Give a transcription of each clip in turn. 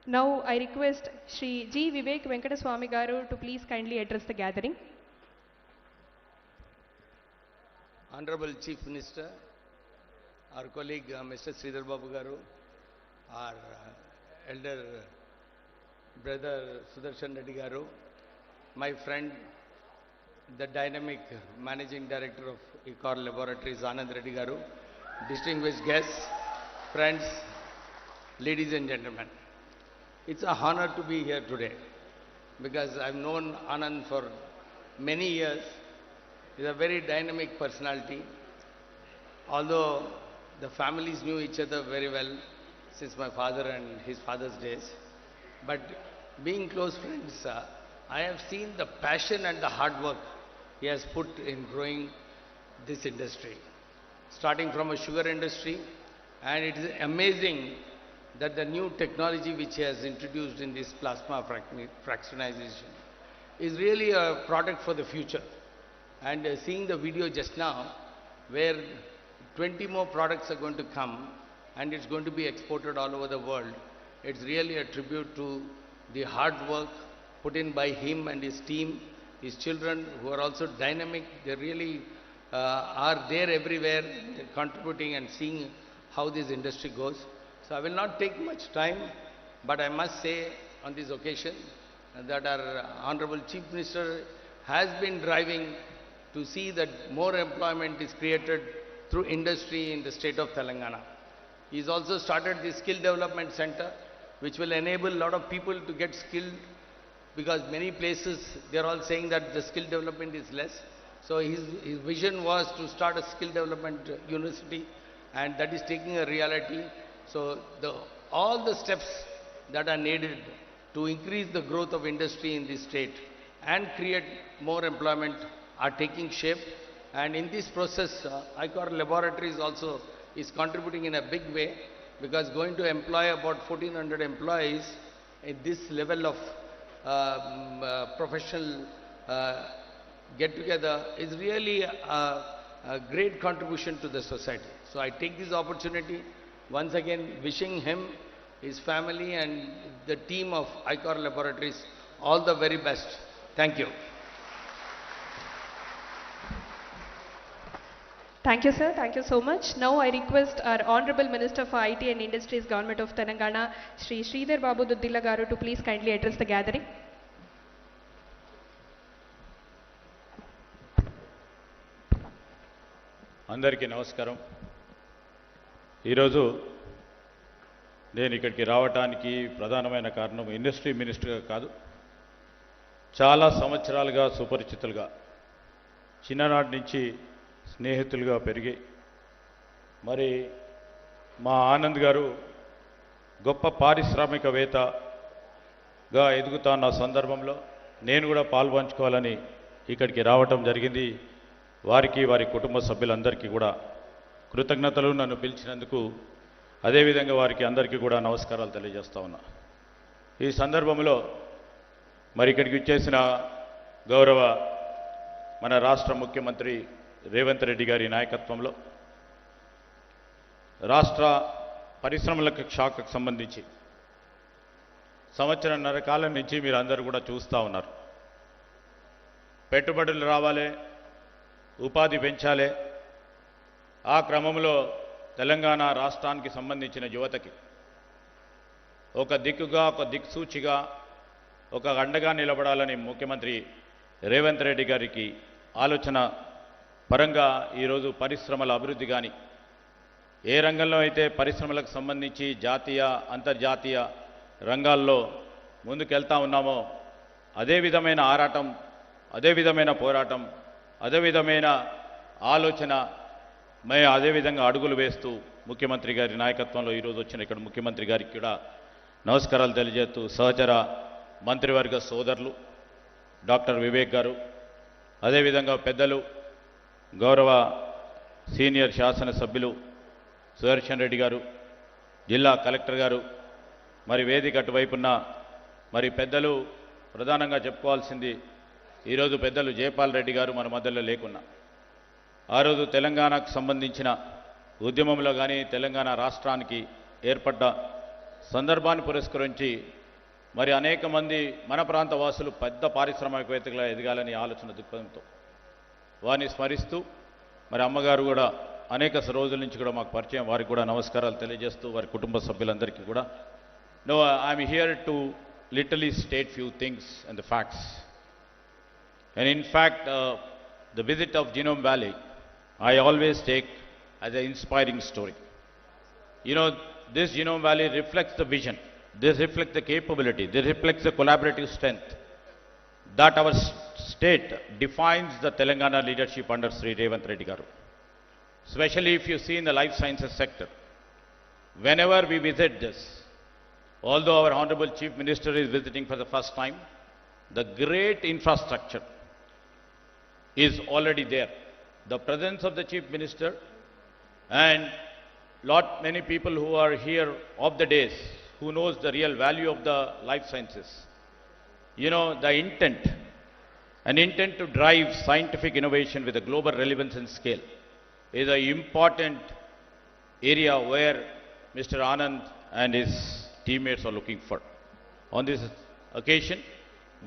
Now I request Shri G. Vivek Venkataswamy Garu to please kindly address the gathering. Honorable Chief Minister, our colleague Mr. Sridhar Babu Garu, our elder brother Sudarshan Reddy Garu, my friend, the dynamic Managing Director of ICHOR Laboratories, Anand Reddy Garu, distinguished guests, friends, ladies and gentlemen. It's a honor to be here today because I've known Anand for many years. He's a very dynamic personality. Although the families knew each other very well since my father and his father's days, but being close friends, I have seen the passion and the hard work he has put in growing this industry, starting from a sugar industry, and it is amazing that the new technology which he has introduced in this plasma fractionization is really a product for the future. And seeing the video just now, where 20 more products are going to come and it's going to be exported all over the world, it's really a tribute to the hard work put in by him and his team, his children who are also dynamic. They really are there everywhere, contributing and seeing how this industry goes. So I will not take much time, but I must say on this occasion that our Honorable Chief Minister has been driving to see that more employment is created through industry in the state of Telangana. He's also started the Skill Development Center, which will enable a lot of people to get skilled, because many places they're all saying that the skill development is less. So his vision was to start a skill development university, and that is taking a reality. So all the steps that are needed to increase the growth of industry in this state and create more employment are taking shape. And in this process, ICHOR Laboratories also is contributing in a big way, because going to employ about 1,400 employees at this level of professional get-together is really a great contribution to the society. So I take this opportunity once again wishing him, his family and the team of ICHOR Laboratories all the very best. Thank you. Thank you, sir. Thank you so much. Now I request our Honorable Minister for IT and Industries, Government of Telangana, Shri Sridhar Babu Garu to please kindly address the gathering. అందరికీ నమస్కారం. ఈరోజు నేను ఇక్కడికి రావడానికి ప్రధానమైన కారణం industry మినిస్టర్గా కాదు, చాలా సంవత్సరాలుగా సుపరిచితులుగా, చిన్ననాటి నుంచి స్నేహితులుగా పెరిగి, మరి మా ఆనంద్ గారు గొప్ప పారిశ్రామికవేత్తగా ఎదుగుతున్న సందర్భంలో నేను కూడా పాల్పంచుకోవాలని ఇక్కడికి రావటం జరిగింది. వారికి, వారి కుటుంబ సభ్యులందరికీ కూడా కృతజ్ఞతలు. నన్ను పిలిచినందుకు అదేవిధంగా వారికి అందరికీ కూడా నమస్కారాలు తెలియజేస్తా ఉన్నా. ఈ సందర్భంలో మరి ఇక్కడికి వచ్చేసిన గౌరవ మన రాష్ట్ర ముఖ్యమంత్రి రేవంత్ రెడ్డి గారి నాయకత్వంలో రాష్ట్ర పరిశ్రమలకు శాఖకు సంబంధించి సంవత్సరన్నర కాలం నుంచి మీరు అందరూ కూడా చూస్తూ ఉన్నారు. పెట్టుబడులు రావాలి, ఉపాధి పెంచాలి. ఆ క్రమంలో తెలంగాణ రాష్ట్రానికి సంబంధించిన యువతకి ఒక దిక్కుగా, ఒక దిక్సూచిగా, ఒక అండగా నిలబడాలని ముఖ్యమంత్రి రేవంత్ రెడ్డి గారికి ఆలోచన పరంగా ఈరోజు పరిశ్రమల అభివృద్ధి కానీ, ఏ రంగంలో అయితే పరిశ్రమలకు సంబంధించి జాతీయ, అంతర్జాతీయ రంగాల్లో ముందుకెళ్తా ఉన్నామో అదే విధమైన ఆరాటం, అదే విధమైన పోరాటం, అదే విధమైన ఆలోచన, అదే విధంగా అడుగులు వేస్తూ ముఖ్యమంత్రి గారి నాయకత్వంలో ఈరోజు వచ్చిన ఇక్కడ ముఖ్యమంత్రి గారికి కూడా నమస్కారాలు తెలియజేస్తూ, సహచర మంత్రివర్గ సోదరులు డాక్టర్ వివేక్ గారు, అదేవిధంగా పెద్దలు గౌరవ సీనియర్ శాసనసభ్యులు సుదర్శన్ రెడ్డి గారు, జిల్లా కలెక్టర్ గారు, మరి వేదిక అటువైపున్న మరి పెద్దలు, ప్రధానంగా చెప్పుకోవాల్సింది ఈరోజు పెద్దలు జయపాల్ రెడ్డి గారు మన మధ్యలో లేకున్నా, ఆ రోజు తెలంగాణకు సంబంధించిన ఉద్యమంలో కానీ తెలంగాణ రాష్ట్రానికి ఏర్పడ్డ సందర్భాన్ని పురస్కరించి మరి అనేక మంది మన ప్రాంత వాసులు పెద్ద పారిశ్రామికవేత్తలుగా ఎదగాలని ఆలోచన దృక్పథంతో వారిని స్మరిస్తూ మరి అమ్మగారు కూడా అనేక రోజుల నుంచి కూడా మాకు పరిచయం, వారికి కూడా నమస్కారాలు తెలియజేస్తూ వారి కుటుంబ సభ్యులందరికీ కూడా. No I'm here to literally state few things and the facts. And in fact the visit of Genome Valley, I always take as an inspiring story. You know, this Genome Valley reflects the vision, this reflects the capability, this reflects the collaborative strength that our state defines the Telangana leadership under Sri.A.Revanth Reddy garu. Especially if you see in the life sciences sector, whenever we visit this, although our Hon'ble Chief Minister is visiting for the first time, the great infrastructure is already there. The presence of the Chief Minister and many people who are here of the days, who knows the real value of the life sciences. You know, the an intent to drive scientific innovation with a global relevance and scale is an important area where Mr. Anand and his teammates are looking for. On this occasion,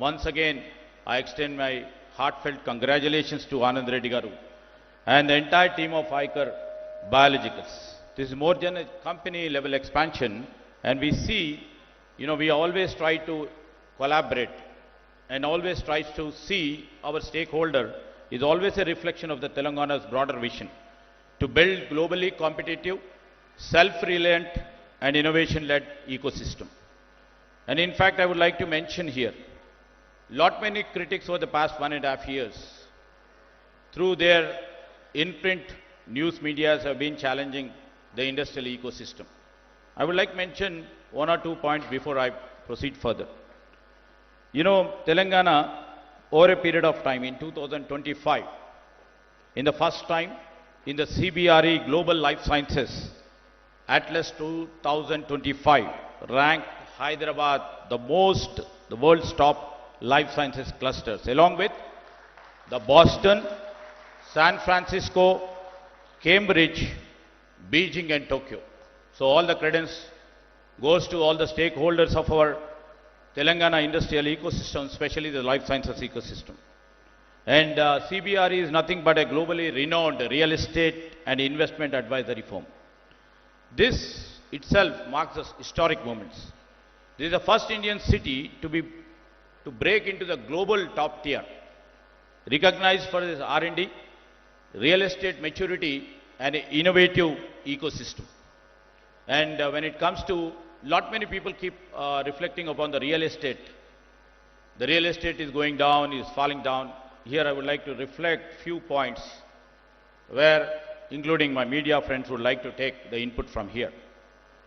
once again, I extend my heartfelt congratulations to Anand Reddy garu and the entire team of ICHOR Biologics. This is more than a company level expansion, and we see, you know, we always try to collaborate and always try to see our stakeholder is always a reflection of the Telangana's broader vision to build globally competitive, self-reliant and innovation-led ecosystem. And in fact, I would like to mention here, many critics over the past 1.5 years, through their in-print news medias, have been challenging the industrial ecosystem. I would like to mention one or two points before I proceed further. You know, Telangana, over a period of time in 2025, in the first time in the CBRE Global Life Sciences Atlas 2025, ranked Hyderabad the world's top life sciences clusters, along with the Boston, San Francisco, Cambridge, Beijing and Tokyo. So all the credence goes to all the stakeholders of our Telangana industrial ecosystem, especially the life sciences ecosystem. And CBRE is nothing but a globally renowned real estate and investment advisory firm. This itself marks a historic moments. This is the first Indian city to break into the global top tier, recognized for its R&D, real estate maturity and innovative ecosystem. And when it comes to, many people keep reflecting upon the real estate. The real estate is going down, is falling down. Here I would like to reflect few points where, including my media friends, would like to take the input from here.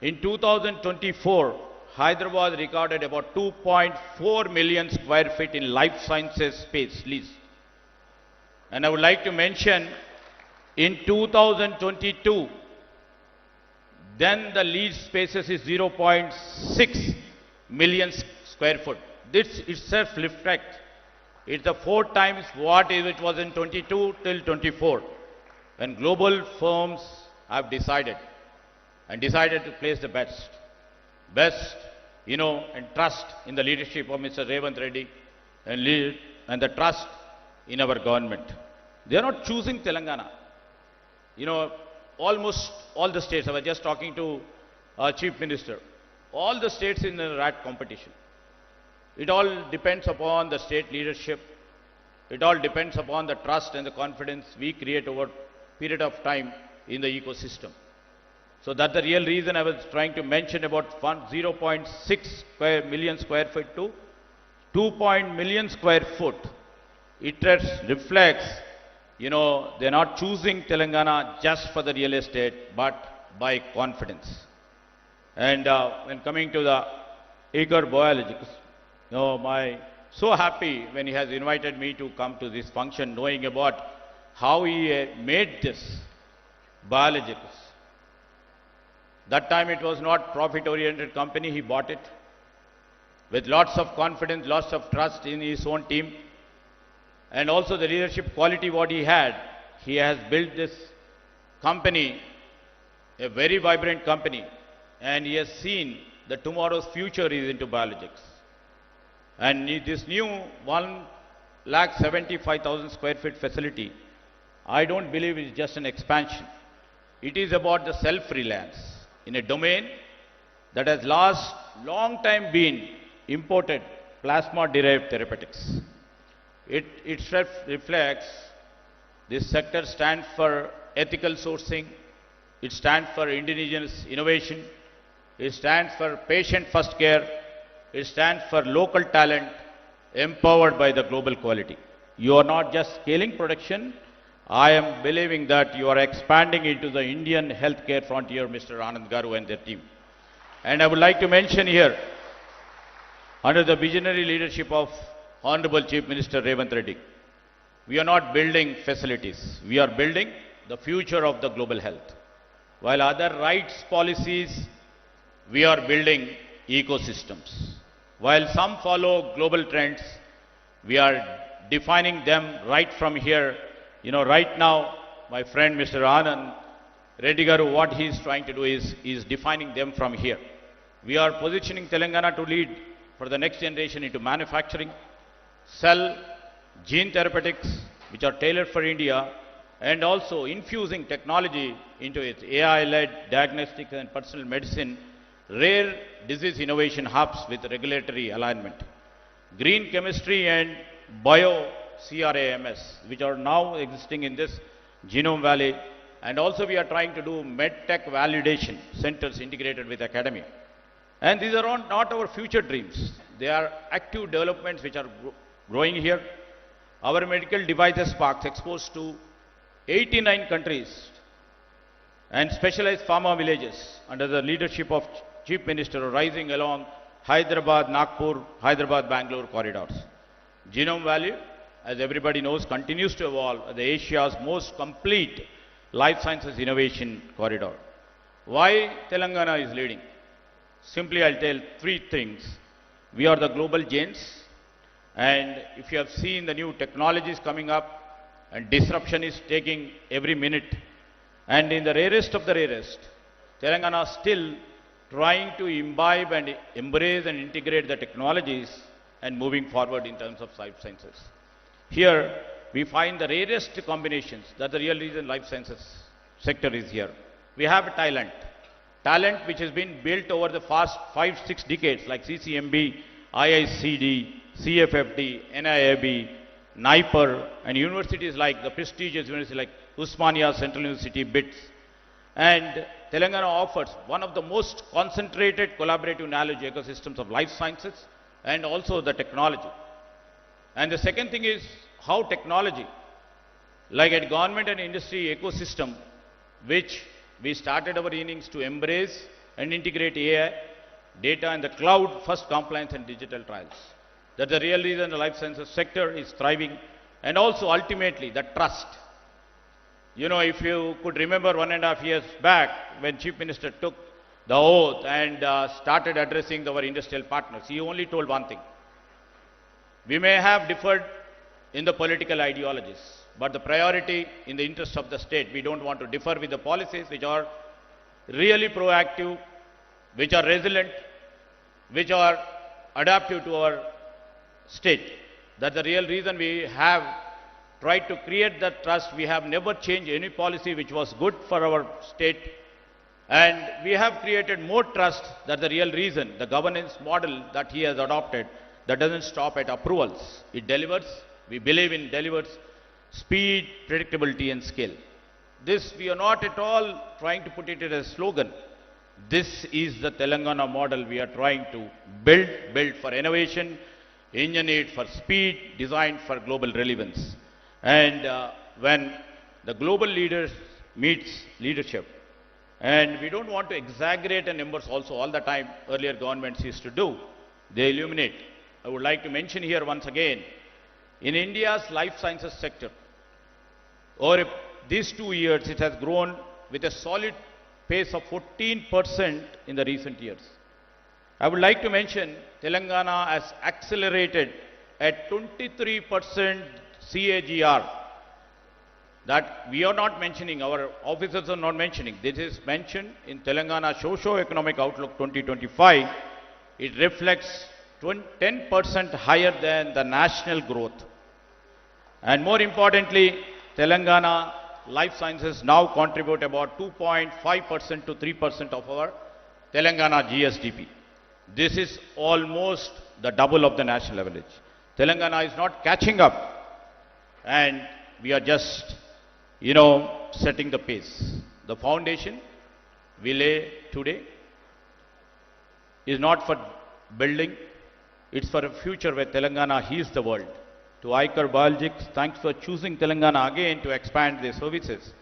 In 2024, Hyderabad recorded about 2.4 million square feet in life sciences space lease. And I would like to mention in 2022, then the lease spaces is 0.6 million square foot. This itself reflects, it's the 4 times what it was in 22 till 24. When global firms have decided to place the best, you know, and trust in the leadership of Mr. Revanth Reddy and the trust in our government. They are not choosing Telangana. You know, almost all the states, I was just talking to our Chief Minister, all the states in the rat competition. It all depends upon the state leadership. It all depends upon the trust and the confidence we create over period of time in the ecosystem. So that's the real reason I was trying to mention about 0.6 million square feet to 2 million square foot. It reflects, you know, they're not choosing Telangana just for the real estate, but by confidence. And when coming to the ICHOR Biologics, you know, so happy when he has invited me to come to this function, knowing about how he made this biologics. That time it was not profit-oriented company, he bought it with lots of confidence, lots of trust in his own team, and also the leadership quality what he had. He has built this company, a very vibrant company, and he has seen that tomorrow's future is into biologics. And this new 1,75,000 square feet facility, I don't believe it's just an expansion. It is about the self-reliance in a domain that has last long time been imported plasma-derived therapeutics. It itself reflects this sector stands for ethical sourcing, it stands for indigenous innovation, it stands for patient-first care, it stands for local talent empowered by the global quality. You are not just scaling production, I am believing that you are expanding into the Indian healthcare frontier, Mr. Anand Garu and their team. And I would like to mention here, under the visionary leadership of Honorable Chief Minister Revanth Reddy, we are not building facilities, we are building the future of the global health. While other rights policies, we are building ecosystems. While some follow global trends, we are defining them right from here. You know, right now, my friend Mr. Anand Reddy Garu, what he is trying to do is defining them from here. We are positioning Telangana to lead for the next generation into manufacturing, cell, gene therapeutics, which are tailored for India, and also infusing technology into its AI-led diagnostics and personal medicine, rare disease innovation hubs with regulatory alignment, green chemistry and bio CRAMS, which are now existing in this Genome Valley, and also we are trying to do medtech validation centers integrated with academia. And these are not our future dreams. They are active developments which are growing here. Our medical devices parks exposed to 89 countries and specialized pharma villages under the leadership of Chief Minister rising along Hyderabad, Nagpur, Hyderabad, Bangalore corridors. Genome Valley, as everybody knows, continues to evolve as Asia's most complete life sciences innovation corridor. Why Telangana is leading? Simply, I'll tell three things. We are the global giants, and if you have seen the new technologies coming up, and disruption is taking every minute, and in the rarest of the rarest, Telangana still trying to imbibe and embrace and integrate the technologies and moving forward in terms of life sciences. Here, we find the rarest combinations. That's the real reason life sciences sector is here. We have talent which has been built over the past 5-6 decades, like CCMB, IICD, CFFD, NIAB, NIPER, and universities like the prestigious universities like Usmania, Central University, BITS. And Telangana offers one of the most concentrated collaborative knowledge ecosystems of life sciences and also the technology. And the second thing is how technology, like a government and industry ecosystem, which we started our innings to embrace and integrate AI, data, and the cloud first compliance and digital trials. That's the real reason the life sciences sector is thriving. And also ultimately the trust. You know, if you could remember 1.5 years back when Chief Minister took the oath and started addressing our industrial partners, he only told one thing. We may have differed in the political ideologies, but the priority in the interest of the state, we don't want to differ with the policies which are really proactive, which are resilient, which are adaptive to our state. That's the real reason we have tried to create that trust. We have never changed any policy which was good for our state. And we have created more trust. That's the real reason. The governance model that he has adopted, that doesn't stop at approvals. It delivers. We believe in delivers speed, predictability, and scale. This, we are not at all trying to put it as a slogan. This is the Telangana model we are trying to build for innovation, engineered for speed, designed for global relevance. And when the global leaders meets leadership, and we don't want to exaggerate the numbers also all the time, earlier governments used to do, they illuminate. I would like to mention here once again, in India's life sciences sector, over these 2 years, it has grown with a solid pace of 14% in the recent years. I would like to mention Telangana has accelerated at 23% CAGR. That we are not mentioning, our officers are not mentioning. This is mentioned in Telangana Socio-Economic Outlook 2025. It reflects 10% higher than the national growth. And more importantly, Telangana life sciences now contribute about 2.5% to 3% of our Telangana GSDP. This is almost the double of the national average. Telangana is not catching up, and we are just, setting the pace. The foundation we lay today is not for building, it's for a future where Telangana heals the world. To ICHOR Biologics, thanks for choosing Telangana again to expand their services,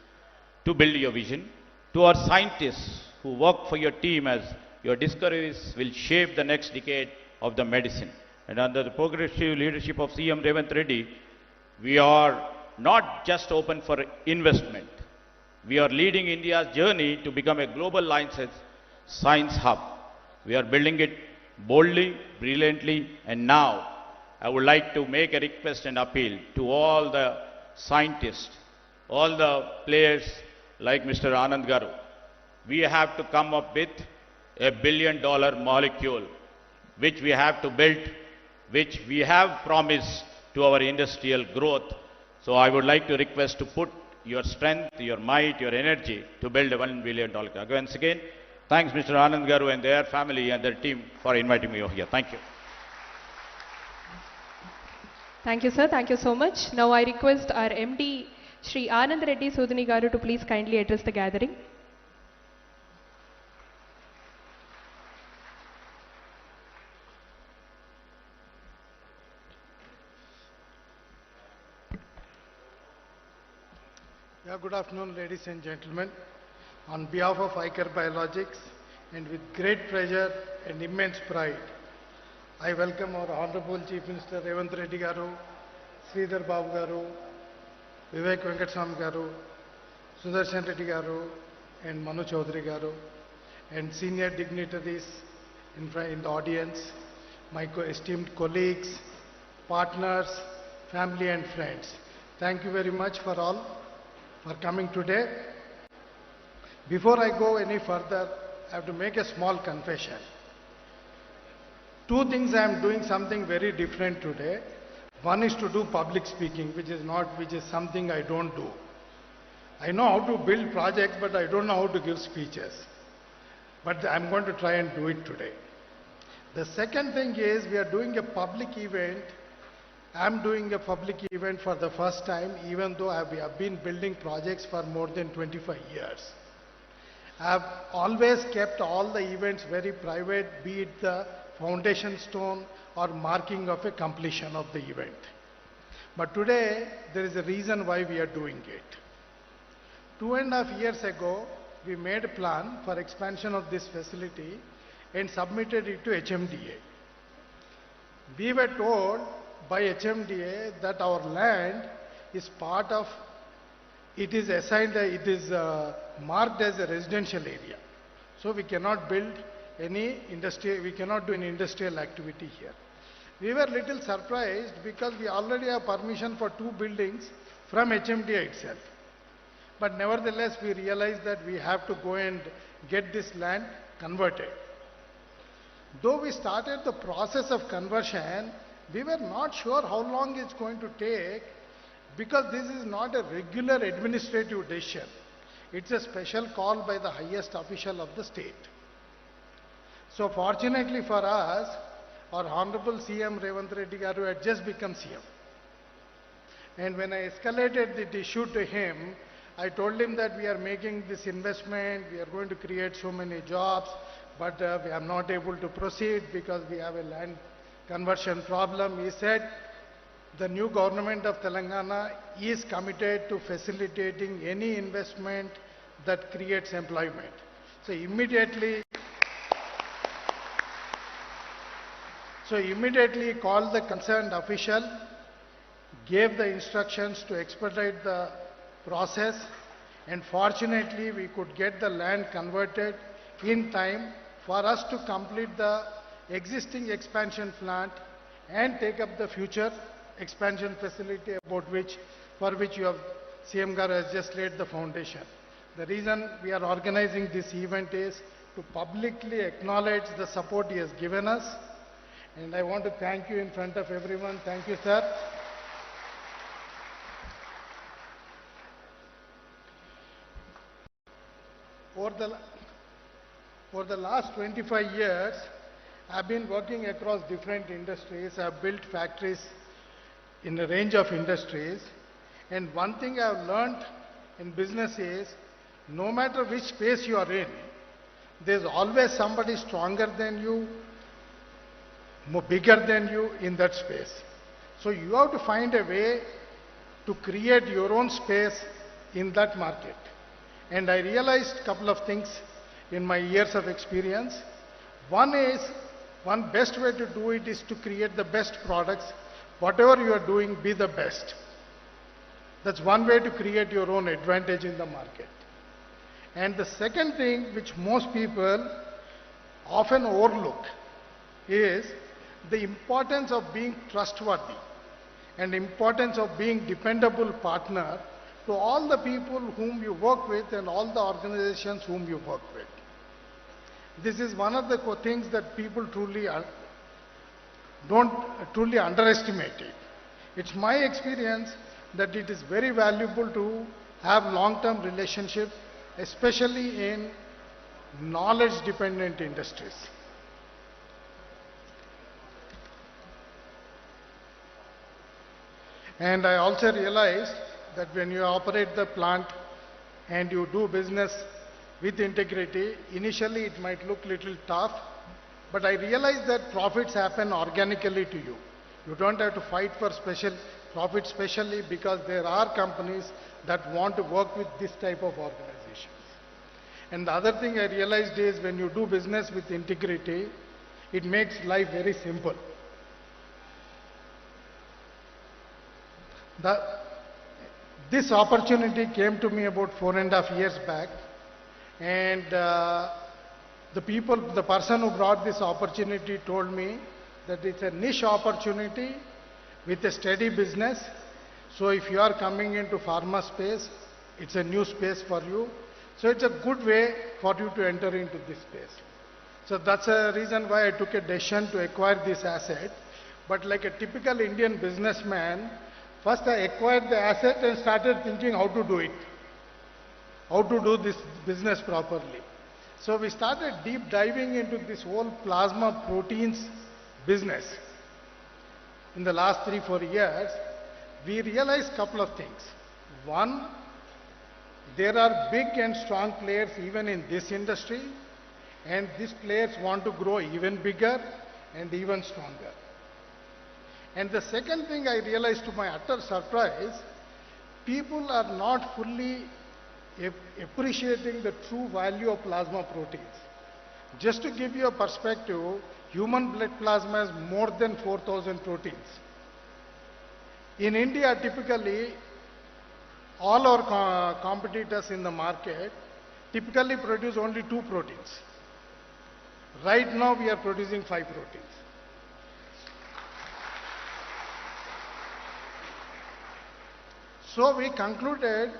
to build your vision. To our scientists who work for your team, as your discoveries will shape the next decade of the medicine. And under the progressive leadership of Sri.A.Revanth Reddy, we are not just open for investment. We are leading India's journey to become a global science hub. We are building it boldly, brilliantly, and now I would like to make a request and appeal to all the scientists, all the players like Mr. Anand Garu. We have to come up with $1 billion molecule, which we have to build, which we have promised to our industrial growth. So I would like to request to put your strength, your might, your energy to build a $1 billion. Once again, thanks Mr. Anand Garu and their family and their team for inviting me over here. Thank you. Thank you, sir. Thank you so much. Now I request our MD, Sri Anand Reddy Sudhini Garu, to please kindly address the gathering. Yeah, good afternoon, ladies and gentlemen. On behalf of ICHOR Biologics, and with great pleasure and immense pride, I welcome our Honorable Chief Minister Revanth Reddy Garu, Sridhar Babu Garu, Vivek Venkateswamy Garu, Sudarshan Reddy Garu, and Manu Chaudhary Garu, and senior dignitaries in the audience, my esteemed colleagues, partners, family and friends. Thank you very much for all for coming today. Before I go any further, I have to make a small confession. Two things I am doing something very different today. One is to do public speaking, which is something I don't do. I know how to build projects, but I don't know how to give speeches. But I'm going to try and do it today. The second thing is we are doing a public event. I'm doing a public event for the first time, even though we have been building projects for more than 25 years. I've always kept all the events very private, be it the foundation stone or marking of a completion of the event. But today, there is a reason why we are doing it. 2.5 years ago, we made a plan for expansion of this facility and submitted it to HMDA. We were told by HMDA that our land is part of, it is assigned, it is marked as a residential area. So we cannot build any industry, we cannot do any industrial activity here. We were little surprised because we already have permission for 2 buildings from HMDA itself. But nevertheless, we realized that we have to go and get this land converted. Though we started the process of conversion, we were not sure how long it's going to take, because this is not a regular administrative decision. It's a special call by the highest official of the state. So fortunately for us, our Honorable CM Revanth Reddy Garu had just become CM. And when I escalated the issue to him, I told him that we are making this investment, we are going to create so many jobs, but we are not able to proceed because we have a land conversion problem. He said, the new government of Telangana is committed to facilitating any investment that creates employment. So immediately called the concerned official, gave the instructions to expedite the process, and fortunately we could get the land converted in time for us to complete the existing expansion plant and take up the future expansion facility for which CM Garu has just laid the foundation. The reason we are organizing this event is to publicly acknowledge the support he has given us And I want to thank you in front of everyone. Thank you, sir. Over the, for the last 25 years, I've been working across different industries. I've built factories in a range of industries. And one thing I've learned in business is, no matter which space you are in, there's always somebody stronger than you, more bigger than you in that space. So you have to find a way to create your own space in that market. And I realized a couple of things in my years of experience. One best way to do it is to create the best products. Whatever you are doing, be the best. That's one way to create your own advantage in the market. And the second thing which most people often overlook is the importance of being trustworthy and importance of being dependable partner to all the people whom you work with and all the organizations whom you work with. This is one of the things that people don't truly underestimate it. It's my experience that it is very valuable to have long-term relationship, especially in knowledge-dependent industries. And I also realized that when you operate the plant and you do business with integrity, initially it might look little tough, but I realized that profits happen organically to you. You don't have to fight for special profit, especially because there are companies that want to work with this type of organizations. And the other thing I realized is when you do business with integrity, it makes life very simple. This opportunity came to me about 4.5 years back, and the person who brought this opportunity told me that it's a niche opportunity with a steady business. So if you are coming into pharma space, it's a new space for you. So it's a good way for you to enter into this space. So that's a reason why I took a decision to acquire this asset. But like a typical Indian businessman, first I acquired the asset and started thinking how to do it, how to do this business properly. So we started deep diving into this whole plasma proteins business. In the last 3-4 years, we realized a couple of things. One, there are big and strong players even in this industry, and these players want to grow even bigger and even stronger. And the second thing I realized to my utter surprise, people are not fully appreciating the true value of plasma proteins. Just to give you a perspective, human blood plasma has more than 4,000 proteins. In India, typically, all our competitors in the market typically produce only 2 proteins. Right now, we are producing 5 proteins. So we concluded,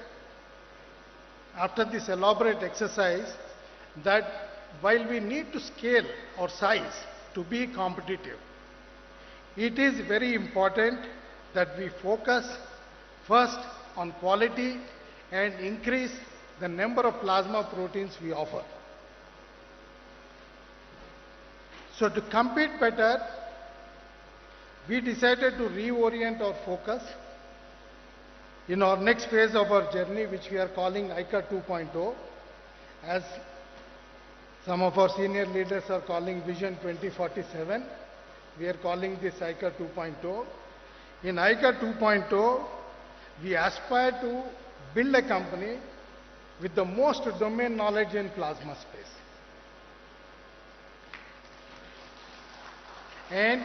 after this elaborate exercise, that while we need to scale our size to be competitive, it is very important that we focus first on quality and increase the number of plasma proteins we offer. So to compete better, we decided to reorient our focus in our next phase of our journey, which we are calling ICHOR 2.0, as some of our senior leaders are calling Vision 2047. We are calling this ICHOR 2.0. In ICHOR 2.0, we aspire to build a company with the most domain knowledge in plasma space. And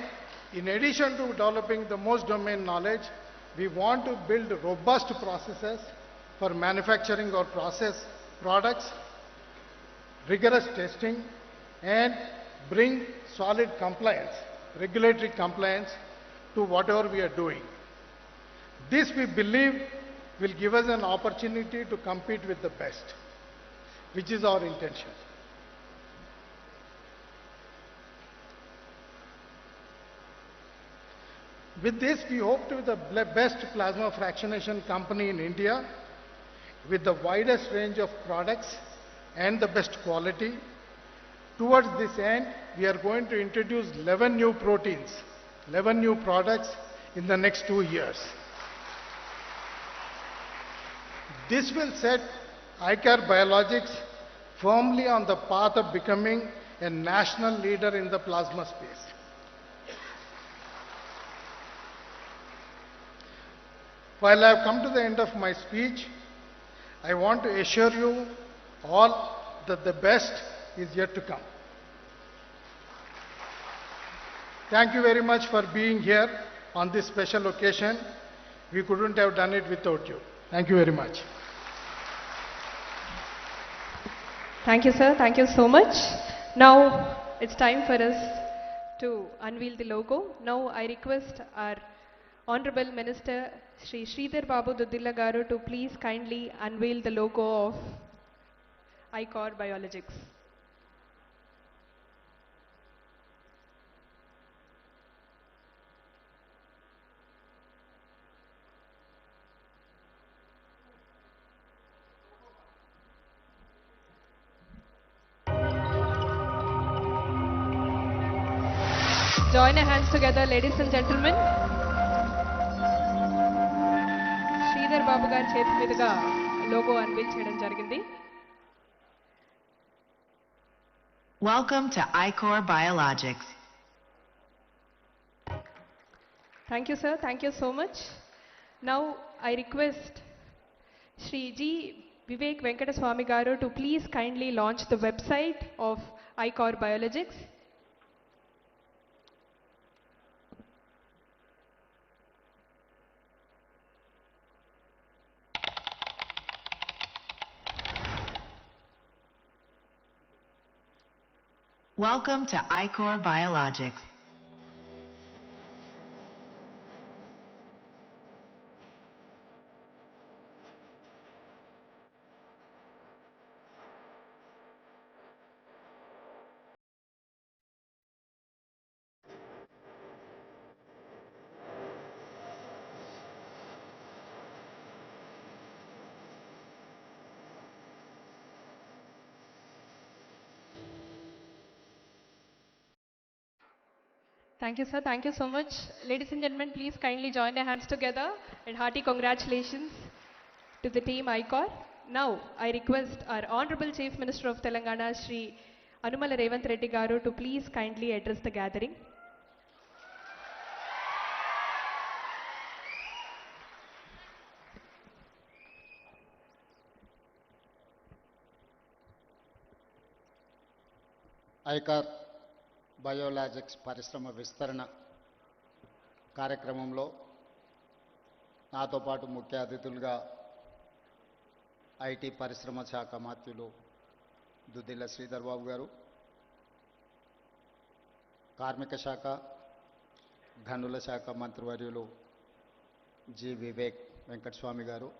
in addition to developing the most domain knowledge, we want to build robust processes for manufacturing our products, rigorous testing, and bring solid compliance, regulatory compliance to whatever we are doing. This, we believe, will give us an opportunity to compete with the best, which is our intention. With this, we hope to be the best plasma fractionation company in India with the widest range of products and the best quality. Towards this end, we are going to introduce 11 new proteins, 11 new products in the next 2 years. This will set ICHOR Biologics firmly on the path of becoming a national leader in the plasma space. While I have come to the end of my speech, I want to assure you all that the best is yet to come. Thank you very much for being here on this special occasion. We couldn't have done it without you. Thank you very much. Thank you, sir. Thank you so much. Now it's time for us to unveil the logo. Now I request our Honorable Minister Sri.A.Revanth Reddy to please kindly unveil the logo of ICHOR Biologics. Join your hands together, ladies and gentlemen. Sridhar Babu గారి చేతి మీదుగా logo unveil చేయడం జరిగింది. Welcome to ICHOR Biologics. Thank you, sir. Thank you so much. Now I request Shri G. Vivek Venkata Swami garu to please kindly launch the website of ICHOR Biologics. Welcome to ICHOR Biologics. Thank you, sir. Thank you so much. Ladies and gentlemen, please kindly join your hands together and hearty congratulations to the team ICHOR. Now, I request our Honorable Chief Minister of Telangana, Sri.A.Revanth Reddy garu to please kindly address the gathering. ICHOR biologics పరిశ్రమ విస్తరణ కార్యక్రమంలో నాతో పాటు ముఖ్య అతిథులుగా IT పరిశ్రమ శాఖ మంత్రులు దుద్దిల్ల శ్రీధర్ బాబు గారు, కార్మిక శాఖ గనుల శాఖ మంత్రివర్యులు జి వివేక్ వెంకటస్వామి గారు,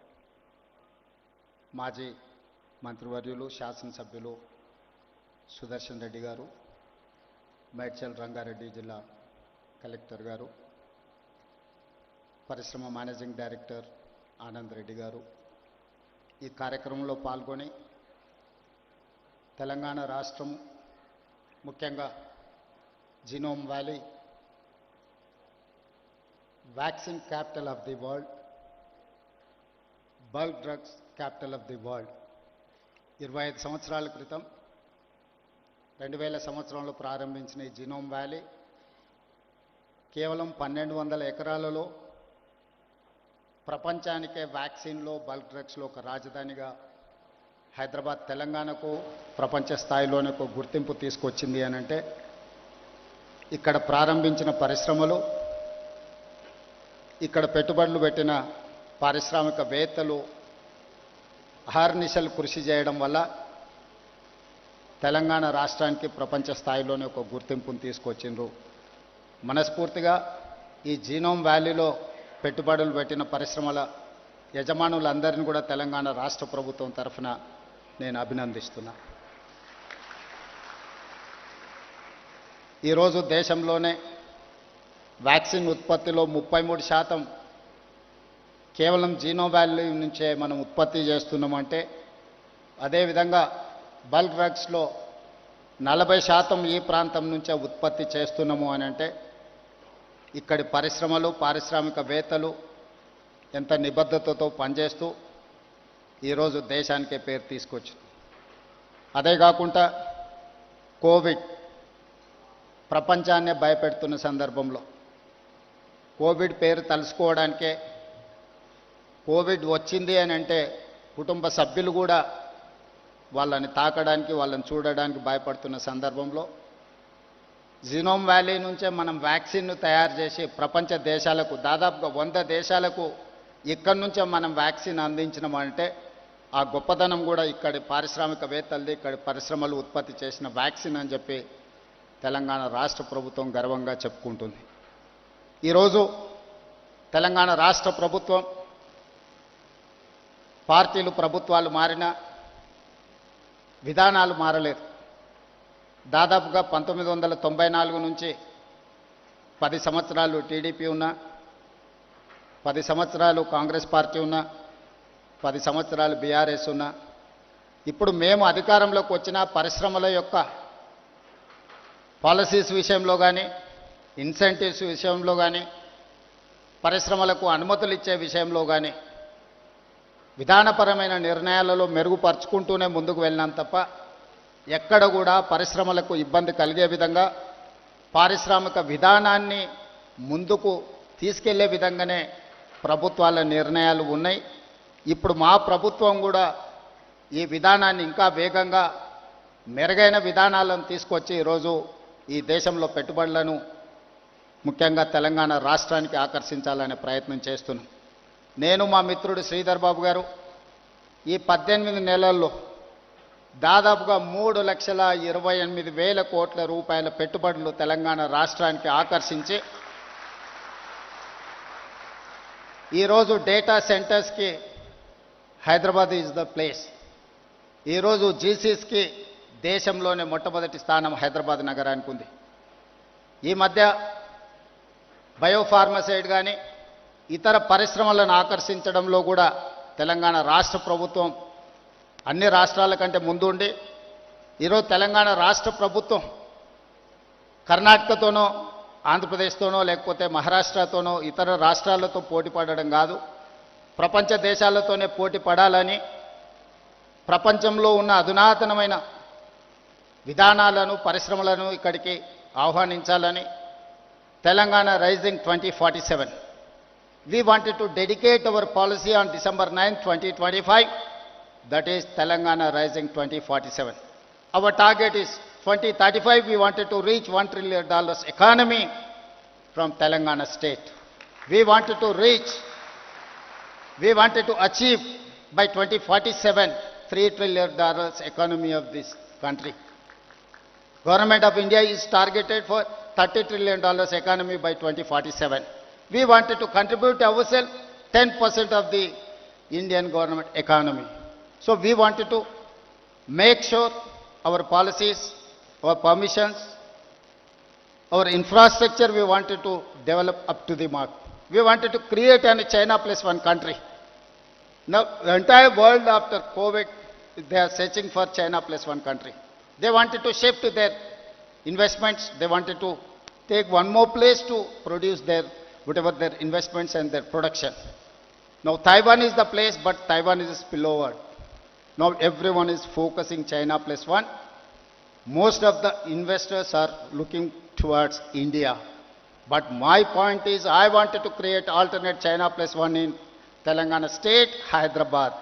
మాజీ మంత్రివర్యులు శాసనసభ్యులు సుదర్శన్ రెడ్డి గారు, మేడ్చల్ రంగారెడ్డి జిల్లా కలెక్టర్ గారు, పరిశ్రమ మేనేజింగ్ డైరెక్టర్ ఆనంద్ రెడ్డి గారు, ఈ కార్యక్రమంలో పాల్గొని తెలంగాణ రాష్ట్రం ముఖ్యంగా genome valley vaccine capital of the world, bulk drugs capital of the world 25 సంవత్సరాల క్రితం 2000 సంవత్సరంలో ప్రారంభించిన ఈ జీనోమ్ వ్యాలీ కేవలం 1200 ఎకరాలలో ప్రపంచానికే వ్యాక్సిన్లో బల్క్ డ్రగ్స్లో ఒక రాజధానిగా హైదరాబాద్ తెలంగాణకు ప్రపంచ స్థాయిలోనే ఒక గుర్తింపు తీసుకొచ్చింది అని అంటే ఇక్కడ ప్రారంభించిన పరిశ్రమలు, ఇక్కడ పెట్టుబడులు పెట్టిన పారిశ్రామికవేత్తలు అహర్నిశలు కృషి చేయడం వల్ల తెలంగాణ రాష్ట్రానికి ప్రపంచ స్థాయిలోనే ఒక గుర్తింపును తీసుకొచ్చిండ్రు. మనస్ఫూర్తిగా ఈ జీనోమ్ వ్యాలీలో పెట్టుబడులు పెట్టిన పరిశ్రమల యజమానులందరినీ కూడా తెలంగాణ రాష్ట్ర ప్రభుత్వం తరఫున నేను అభినందిస్తున్నా. ఈరోజు దేశంలోనే వ్యాక్సిన్ ఉత్పత్తిలో 33% కేవలం జీనోమ్ వ్యాలీ నుంచే మనం ఉత్పత్తి చేస్తున్నామంటే, అదేవిధంగా బల్క్ డ్రగ్స్లో 40% ఈ ప్రాంతం నుంచే ఉత్పత్తి చేస్తున్నాము అని అంటే, ఇక్కడి పరిశ్రమలు, పారిశ్రామికవేత్తలు ఎంత నిబద్ధతతో పనిచేస్తూ ఈరోజు దేశానికే పేరు తీసుకొచ్చింది. అదే కాకుండా కోవిడ్ ప్రపంచాన్నే భయపెడుతున్న సందర్భంలో కోవిడ్ పేరు తలుసుకోవడానికే, కోవిడ్ వచ్చింది అని అంటే కుటుంబ సభ్యులు కూడా వాళ్ళని తాకడానికి, వాళ్ళని చూడడానికి భయపడుతున్న సందర్భంలో జీనోమ్ వ్యాలీ నుంచే మనం వ్యాక్సిన్ను తయారు చేసి ప్రపంచ దేశాలకు, దాదాపుగా 100 దేశాలకు ఇక్కడి నుంచే మనం వ్యాక్సిన్ అందించినామంటే ఆ గొప్పతనం కూడా ఇక్కడి పారిశ్రామికవేత్తలది, ఇక్కడి పరిశ్రమలు ఉత్పత్తి చేసిన వ్యాక్సిన్ అని చెప్పి తెలంగాణ రాష్ట్ర ప్రభుత్వం గర్వంగా చెప్పుకుంటుంది. ఈరోజు తెలంగాణ రాష్ట్ర ప్రభుత్వం, పార్టీలు ప్రభుత్వాలు మారినా విధానాలు మారలేదు. దాదాపుగా 1994 నుంచి 10 సంవత్సరాలు టీడీపీ ఉన్నా, 10 సంవత్సరాలు కాంగ్రెస్ పార్టీ ఉన్నా, 10 సంవత్సరాలు బీఆర్ఎస్ ఉన్నా, ఇప్పుడు మేము అధికారంలోకి వచ్చిన పరిశ్రమల యొక్క పాలసీస్ విషయంలో కానీ, ఇన్సెంటివ్స్ విషయంలో కానీ, పరిశ్రమలకు అనుమతులు ఇచ్చే విషయంలో కానీ విధానపరమైన నిర్ణయాలలో మెరుగుపరుచుకుంటూనే ముందుకు వెళ్ళినాం తప్ప ఎక్కడ కూడా పరిశ్రమలకు ఇబ్బంది కలిగే విధంగా, పారిశ్రామిక విధానాన్ని ముందుకు తీసుకెళ్లే విధంగానే ప్రభుత్వాల నిర్ణయాలు ఉన్నాయి. ఇప్పుడు మా ప్రభుత్వం కూడా ఈ విధానాన్ని ఇంకా వేగంగా, మెరుగైన విధానాలను తీసుకొచ్చి ఈరోజు ఈ దేశంలో పెట్టుబడులను ముఖ్యంగా తెలంగాణ రాష్ట్రానికి ఆకర్షించాలనే ప్రయత్నం చేస్తున్నాం. నేను, మా మిత్రుడు శ్రీధర్ బాబు గారు ఈ 18 నెలల్లో దాదాపుగా 3,28,000 కోట్ల రూపాయల పెట్టుబడులు తెలంగాణ రాష్ట్రానికి ఆకర్షించి ఈరోజు డేటా సెంటర్స్కి హైదరాబాద్ ఈజ్ ద ప్లేస్. ఈరోజు జీసీస్కి దేశంలోనే మొట్టమొదటి స్థానం హైదరాబాద్ నగరానికి ఉంది. ఈ మధ్య బయోఫార్మసైడ్ కానీ ఇతర పరిశ్రమలను ఆకర్షించడంలో కూడా తెలంగాణ రాష్ట్ర ప్రభుత్వం అన్ని రాష్ట్రాల కంటే ముందుండి ఈరోజు తెలంగాణ రాష్ట్ర ప్రభుత్వం కర్ణాటకతోనో, ఆంధ్రప్రదేశ్తోనో, లేకపోతే మహారాష్ట్రతోనో, ఇతర రాష్ట్రాలతో పోటీ పడడం కాదు, ప్రపంచ దేశాలతోనే పోటీ పడాలని, ప్రపంచంలో ఉన్న అధునాతనమైన విధానాలను, పరిశ్రమలను ఇక్కడికి ఆహ్వానించాలని Telangana rising 2047. We wanted to dedicate our policy on December 9, 2025. That is Telangana Rising 2047. Our target is 2035. We wanted to reach $1 trillion economy from Telangana state. We wanted to achieve by 2047 $3 trillion economy of this country. Government of India is targeted for $30 trillion economy by 2047. We wanted to contribute ourselves 10% of the Indian government economy. So we wanted to make sure our policies, our permissions, our infrastructure, we wanted to develop up to the mark. We wanted to create a China plus one country. Now the entire world after COVID, they are searching for China plus one country. They wanted to shift their investments. They wanted to take one more place to produce their whatever their investments and their production. Now Taiwan is the place, but Taiwan is a spillover. Now everyone is focusing China plus one. Most of the investors are looking towards India. But my point is, I wanted to create alternate China plus one in Telangana state, Hyderabad.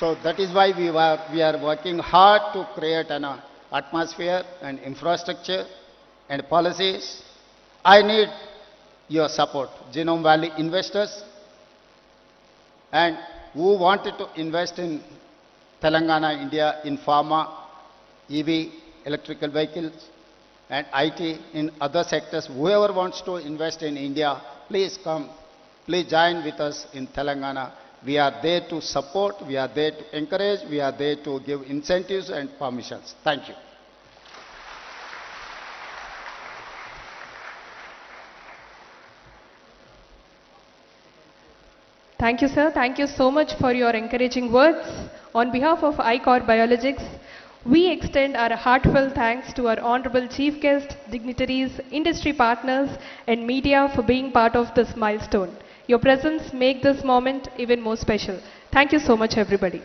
So that is why we are working hard to create an atmosphere and infrastructure and policies. I need your support, Genome Valley investors, and who wanted to invest in Telangana, India, in pharma, EV, electrical vehicles, and IT, in other sectors. Whoever wants to invest in India, please come, please join with us in Telangana. We are there to support, we are there to encourage, we are there to give incentives and permissions. Thank you. Thank you, sir. Thank you so much for your encouraging words. On behalf of ICHOR Biologics, we extend our heartfelt thanks to our honorable chief guest, dignitaries, industry partners, and media for being part of this milestone. Your presence make this moment even more special. Thank you so much, everybody.